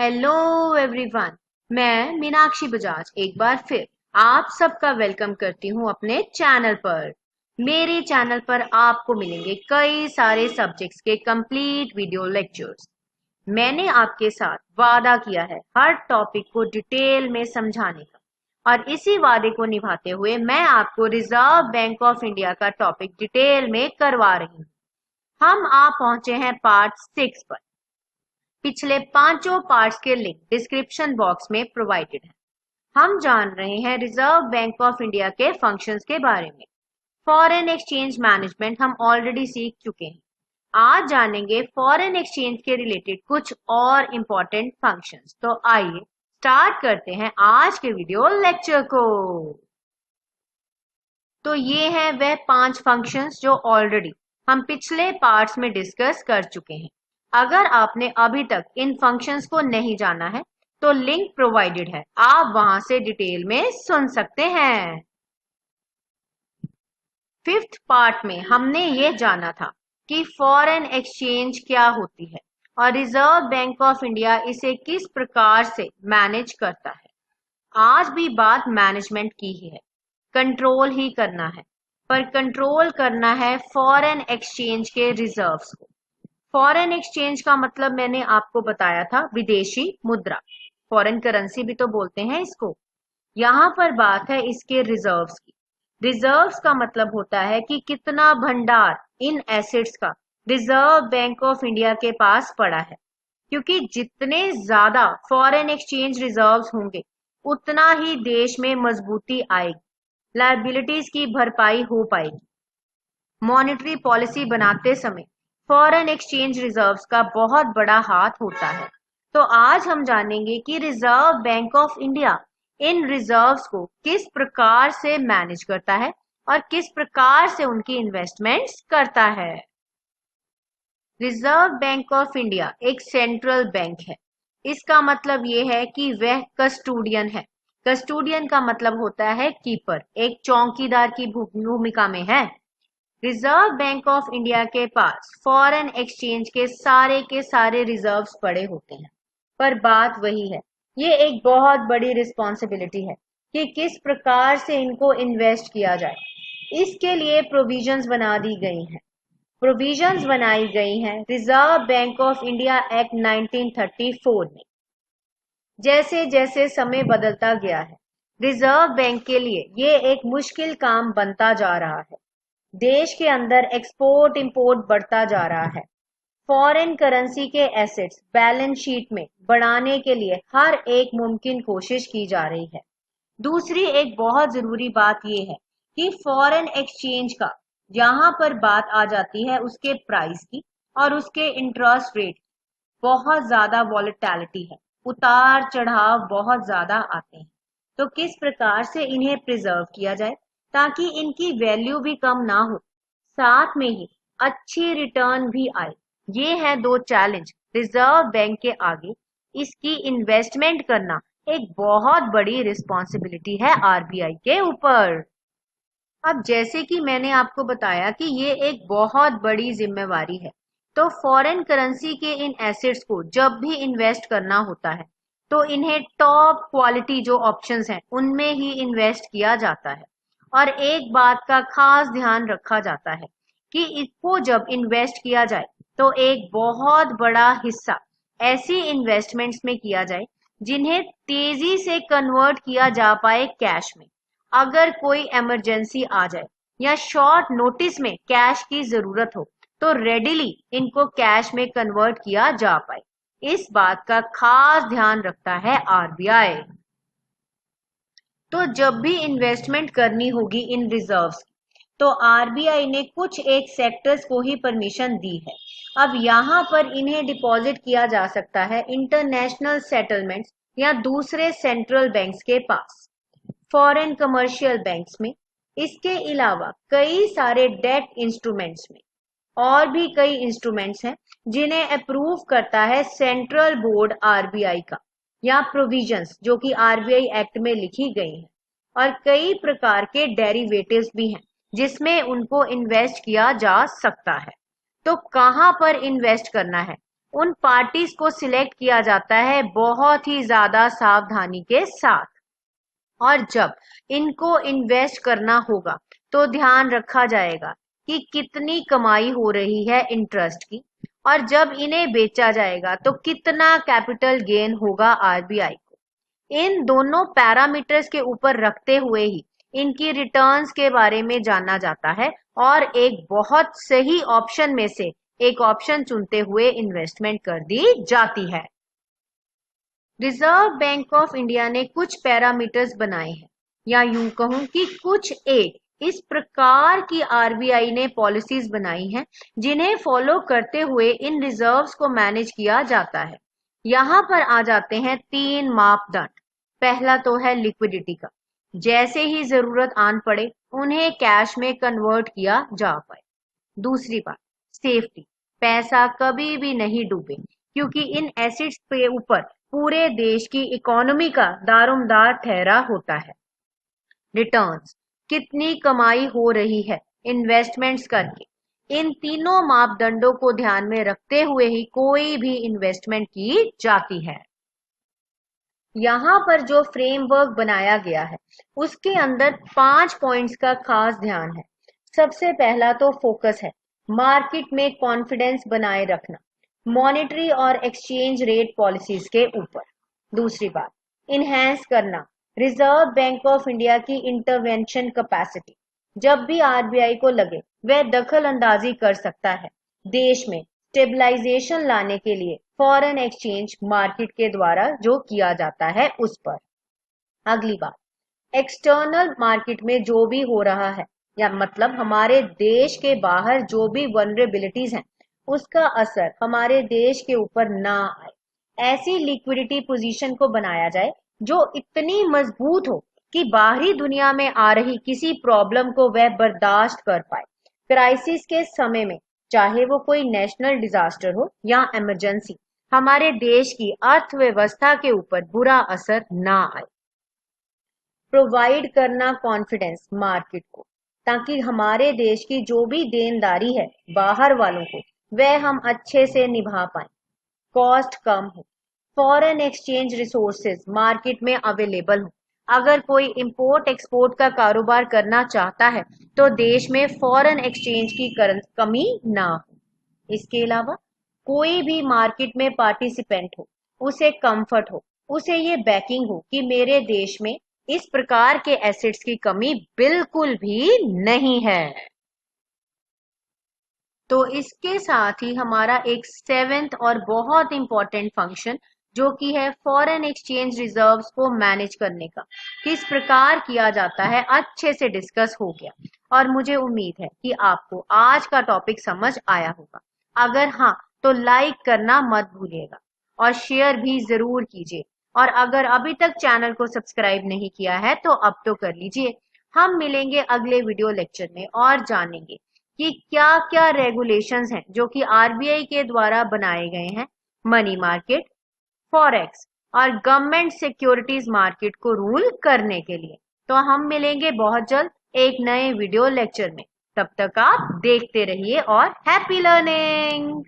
Hello everyone, मैं मीनाक्षी बजाज एक बार फिर आप सबका वेलकम करती हूँ अपने चैनल पर। मेरे चैनल पर आपको मिलेंगे कई सारे सब्जेक्ट्स के कंप्लीट वीडियो लेक्चर्स। मैंने आपके साथ वादा किया है हर टॉपिक को डिटेल में समझाने का, और इसी वादे को निभाते हुए मैं आपको रिजर्व बैंक ऑफ इंडिया का टॉपिक डिटेल में करवा रही हूँ। हम आ पहुंचे हैं पार्ट 6 पर। पिछले पांचों पार्ट्स के लिंक डिस्क्रिप्शन बॉक्स में प्रोवाइडेड है। हम जान रहे हैं रिजर्व बैंक ऑफ इंडिया के फंक्शंस के बारे में। फॉरेन एक्सचेंज मैनेजमेंट हम ऑलरेडी सीख चुके हैं। आज जानेंगे फॉरेन एक्सचेंज के रिलेटेड कुछ और इम्पोर्टेंट फंक्शंस। तो आइए स्टार्ट करते हैं आज के वीडियो लेक्चर को। तो ये हैं वह 5 फंक्शंस जो ऑलरेडी हम पिछले पार्ट्स में डिस्कस कर चुके हैं। अगर आपने अभी तक इन फंक्शंस को नहीं जाना है तो लिंक प्रोवाइडेड है, आप वहां से डिटेल में सुन सकते हैं। 5th पार्ट में हमने ये जाना था कि फॉरेन एक्सचेंज क्या होती है और रिजर्व बैंक ऑफ इंडिया इसे किस प्रकार से मैनेज करता है। आज भी बात मैनेजमेंट की ही है, कंट्रोल ही करना है, पर कंट्रोल करना है फॉरेन एक्सचेंज के रिजर्व्स को। फॉरेन एक्सचेंज का मतलब मैंने आपको बताया था विदेशी मुद्रा, फॉरेन करेंसी भी तो बोलते हैं इसको। यहाँ पर बात है इसके रिजर्व्स की। रिजर्व्स का मतलब होता है कि कितना भंडार इन एसेट्स का रिजर्व बैंक ऑफ इंडिया के पास पड़ा है, क्योंकि जितने ज्यादा फॉरेन एक्सचेंज रिजर्व्स होंगे उतना ही देश में मजबूती आएगी, लायबिलिटीज की भरपाई हो पाएगी। मॉनेटरी पॉलिसी बनाते समय फॉरेन एक्सचेंज रिजर्व्स का बहुत बड़ा हाथ होता है। तो आज हम जानेंगे कि reserve bank of India in reserves को किस प्रकार से मैनेज करता है और किस प्रकार से उनकी इन्वेस्टमेंट्स करता है। रिजर्व बैंक ऑफ इंडिया एक सेंट्रल बैंक है। इसका मतलब ये है कि वह कस्टोडियन है। कस्टोडियन का मतलब होता है कीपर, एक चौकीदार की भूमिका में है। रिजर्व बैंक ऑफ इंडिया के पास फॉरेन एक्सचेंज के सारे रिजर्व्स पड़े होते हैं, पर बात वही है, ये एक बहुत बड़ी रिस्पॉन्सिबिलिटी है कि किस प्रकार से इनको इन्वेस्ट किया जाए। इसके लिए प्रोविजंस बना दी गई हैं। प्रोविजंस बनाई गई हैं reserve bank of India act 1934 में। जैसे जैसे समय बदलता गया है, रिजर्व बैंक के लिए ये एक मुश्किल काम बनता जा रहा है। देश के अंदर एक्सपोर्ट इंपोर्ट बढ़ता जा रहा है। फॉरेन करेंसी के एसेट्स बैलेंस शीट में बढ़ाने के लिए हर एक मुमकिन कोशिश की जा रही है। दूसरी एक बहुत जरूरी बात यह है कि फॉरेन एक्सचेंज का यहाँ पर बात आ जाती है उसके प्राइस की और उसके इंटरेस्ट रेट। बहुत ज्यादा वॉलेटिलिटी है, उतार चढ़ाव बहुत ज्यादा आते हैं। तो किस प्रकार से इन्हें प्रिजर्व किया जाए ताकि इनकी वैल्यू भी कम ना हो, साथ में ही अच्छी रिटर्न भी आए। ये है 2 चैलेंज रिजर्व बैंक के आगे। इसकी इन्वेस्टमेंट करना एक बहुत बड़ी रिस्पॉन्सिबिलिटी है आरबीआई के ऊपर। अब जैसे कि मैंने आपको बताया कि ये एक बहुत बड़ी जिम्मेवारी है, तो फॉरेन करेंसी के इन एसेट्स को जब भी इन्वेस्ट करना होता है तो इन्हें टॉप क्वालिटी जो ऑप्शंस हैं उनमें ही इन्वेस्ट किया जाता है। और एक बात का खास ध्यान रखा जाता है कि इसको जब इन्वेस्ट किया जाए तो एक बहुत बड़ा हिस्सा ऐसी इन्वेस्टमेंट्स में किया जाए जिन्हें तेजी से कन्वर्ट किया जा पाए कैश में। अगर कोई इमरजेंसी आ जाए या शॉर्ट नोटिस में कैश की जरूरत हो तो रेडिली इनको कैश में कन्वर्ट किया जा पाए। इस बात का खास ध्यान रखता है आरबीआई। तो जब भी इन्वेस्टमेंट करनी होगी इन रिजर्व्स तो आरबीआई ने कुछ एक सेक्टर्स को ही परमिशन दी है। अब यहाँ पर इन्हें डिपॉजिट किया जा सकता है इंटरनेशनल सेटलमेंट्स या दूसरे सेंट्रल बैंक्स के पास, फॉरेन कमर्शियल बैंक्स में। इसके अलावा कई सारे डेट इंस्ट्रूमेंट्स में और भी कई इंस्ट्रूमेंट्स हैं जिन्हें अप्रूव करता है सेंट्रल बोर्ड आरबीआई का, या प्रोविजंस जो कि आरबीआई एक्ट में लिखी गई हैं। और कई प्रकार के डेरिवेटिव्स भी हैं जिसमें उनको इन्वेस्ट किया जा सकता है। तो कहां पर इन्वेस्ट करना है उन पार्टीज को सिलेक्ट किया जाता है बहुत ही ज्यादा सावधानी के साथ। और जब इनको इन्वेस्ट करना होगा तो ध्यान रखा जाएगा कि कितनी कमाई हो रही है इंटरेस्ट की, और जब इन्हें बेचा जाएगा तो कितना कैपिटल गेन होगा आरबीआई को। इन दोनों पैरामीटर्स के ऊपर रखते हुए ही इनकी रिटर्न्स के बारे में जाना जाता है और एक बहुत सही ऑप्शन में से एक ऑप्शन चुनते हुए इन्वेस्टमेंट कर दी जाती है। रिजर्व बैंक ऑफ इंडिया ने कुछ पैरामीटर्स बनाए हैं, या यूं कहूं कि कुछ एक इस प्रकार की आरबीआई ने पॉलिसीज बनाई हैं जिन्हें फॉलो करते हुए इन रिजर्व्स को मैनेज किया जाता है। यहां पर आ जाते हैं 3 मापदंड। पहला तो है लिक्विडिटी का, जैसे ही जरूरत आन पड़े उन्हें कैश में कन्वर्ट किया जा पाए। दूसरी बात सेफ्टी, पैसा कभी भी नहीं डूबे, क्योंकि इन एसेट्स के ऊपर पूरे देश की इकोनॉमी का दारोमदार ठहरा होता है। रिटर्न्स, कितनी कमाई हो रही है इन्वेस्टमेंट्स करके। इन तीनों मापदंडों को ध्यान में रखते हुए ही कोई भी इन्वेस्टमेंट की जाती है। यहाँ पर जो फ्रेमवर्क बनाया गया है उसके अंदर 5 पॉइंट्स का खास ध्यान है। सबसे पहला तो फोकस है मार्केट में कॉन्फिडेंस बनाए रखना मॉनेटरी और एक्सचेंज रेट पॉलिसीज के ऊपर। दूसरी बात इनहेंस करना रिजर्व बैंक ऑफ इंडिया की इंटरवेंशन कैपेसिटी। जब भी आरबीआई को लगे वह दखल अंदाजी कर सकता है देश में स्टेबलाइजेशन लाने के लिए फॉरेन एक्सचेंज मार्केट के द्वारा जो किया जाता है उस पर। अगली बात एक्सटर्नल मार्केट में जो भी हो रहा है, या मतलब हमारे देश के बाहर जो भी वनरेबिलिटीज हैं उसका असर हमारे देश के ऊपर ना आए। ऐसी लिक्विडिटी पोजीशन को बनाया जाए जो इतनी मजबूत हो कि बाहरी दुनिया में आ रही किसी प्रॉब्लम को वह बर्दाश्त कर पाए। क्राइसिस के समय में चाहे वो कोई नेशनल डिजास्टर हो या इमरजेंसी, हमारे देश की अर्थव्यवस्था के ऊपर बुरा असर ना आए। प्रोवाइड करना कॉन्फिडेंस मार्केट को, ताकि हमारे देश की जो भी देनदारी है बाहर वालों को वह हम अच्छे से निभा पाए। कॉस्ट कम हो, फॉरेन एक्सचेंज रिसोर्सेज मार्केट में अवेलेबल हो। अगर कोई इंपोर्ट एक्सपोर्ट का कारोबार करना चाहता है तो देश में फॉरेन एक्सचेंज की कमी ना हो। इसके अलावा कोई भी मार्केट में पार्टिसिपेंट हो उसे कंफर्ट हो, उसे ये बैकिंग हो कि मेरे देश में इस प्रकार के एसेट्स की कमी बिल्कुल भी नहीं है। तो इसके साथ ही हमारा एक 7th और बहुत इंपॉर्टेंट फंक्शन जो कि है फॉरेन एक्सचेंज रिजर्व्स को मैनेज करने का किस प्रकार किया जाता है अच्छे से डिस्कस हो गया, और मुझे उम्मीद है कि आपको आज का टॉपिक समझ आया होगा। अगर हाँ तो लाइक करना मत भूलिएगा और शेयर भी जरूर कीजिए, और अगर अभी तक चैनल को सब्सक्राइब नहीं किया है तो अब तो कर लीजिए। हम मिलेंगे अगले वीडियो लेक्चर में और जानेंगे कि क्या क्या रेगुलेशंस हैं जो कि आरबीआई के द्वारा बनाए गए हैं मनी मार्केट, फॉरेक्स और गवर्नमेंट सिक्योरिटीज मार्केट को रूल करने के लिए। तो हम मिलेंगे बहुत जल्द एक नए वीडियो लेक्चर में। तब तक आप देखते रहिए और हैप्पी लर्निंग।